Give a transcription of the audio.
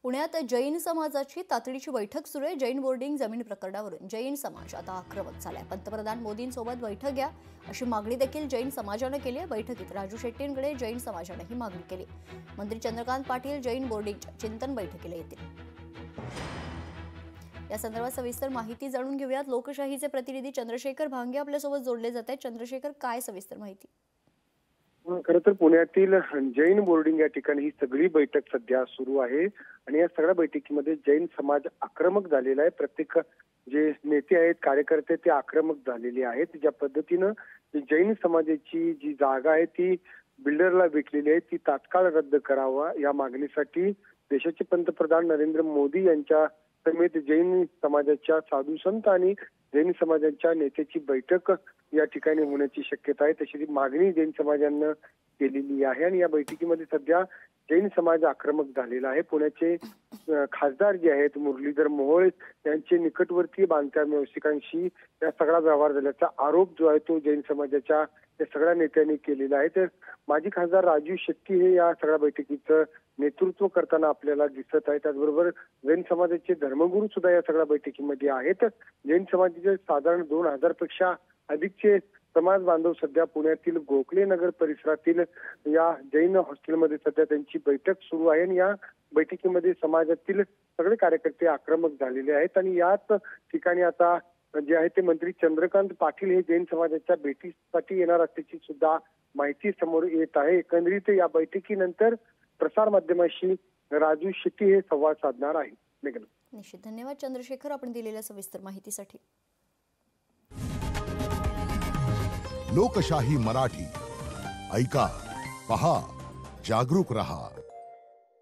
पुण्यात जैन समाजाची तातडीची बैठक सुरू आहे। जैन बोर्डिंग जमीन प्रकरणावरून जैन समाज आता आक्रमक झालाय। पंतप्रधान मोदींसोबत बैठक घ्या अशी मागणी देखील जैन समाजाने केली आहे। बैठकीत राजू शेट्टींकडे जैन समाजाने ही मागणी केली। मंत्री चंद्रकांत पाटील जैन बोर्डिंगच्या चिंतन बैठकीला येतील। या संदर्भात सविस्तर माहिती जाणून घेऊयात। लोकशाहीचे प्रतिनिधी चंद्रशेखर भांगे आपल्यासोबत जोडले जात आहेत। चंद्रशेखर, काय सविस्तर माहिती? खरं तर पुण्यातील जैन बोर्डिंग या ठिकाणी ही सगळी बैठक सध्या सुरू आहे आणि या सगळ्या बैठकीमध्ये जैन समाज आक्रमक झालेला आहे। प्रत्येक जे नेते आहेत, कार्यकर्ते ते आक्रमक झालेले आहेत। ज्या पद्धतीनं जैन समाजाची जी जागा आहे ती बिल्डरला विकलेली आहे ती तात्काळ रद्द करावा या मागणीसाठी देशाचे पंतप्रधान नरेंद्र मोदी यांच्या समेत जैन समाजाच्या साधू संत आणि जैन समाजाच्या नेत्याची बैठक या ठिकाणी होण्याची शक्यता आहे। तशी मागणी जैन समाजानं केलेली आहे आणि या बैठकीमध्ये सध्या जैन समाज आक्रमक झालेला आहे। पुण्याचे खासदार जे आहेत मुरलीधर मोहोळ यांचे निकटवर्तीय बांधकाम व्यावसायिकांशी या सगळा व्यवहार झाल्याचा आरोप जो आहे तो जैन समाजाच्या या सगळ्या नेत्यांनी केलेला आहे। तर माजी खासदार राजू शेट्टी हे या सगळ्या बैठकीचं नेतृत्व करताना आपल्याला दिसत आहे। त्याचबरोबर जैन समाजाचे धर्मगुरू सुद्धा या सगळ्या बैठकीमध्ये आहेत। जैन समाजाचे साधारण 2000 पेक्षा अधिकचे समाज बांधव सध्या पुण्यातील गोखले नगर परिसरातील या जैन हॉस्टेलमध्ये सध्या त्यांची बैठक सुरू आहे आणि या बैठकीमध्ये समाजातील सगळे कार्यकर्ते आक्रमक झालेले आहेत आणि याच ठिकाणी आता जे आहे ते मंत्री चंद्रकांत पाटील हे जैन समाजाच्या भेटीसाठी येणार असल्याची सुद्धा माहिती समोर येत आहे। एकंदरीत या बैठकीनंतर प्रसार माध्यमांशी राजू शेट्टी हे संवाद साधणार आहे। निश्चित धन्यवाद चंद्रशेखर, आपण दिलेल्या सविस्तर माहितीसाठी। लोकशाही मराठी ऐका, पहा, जागरूक रहा।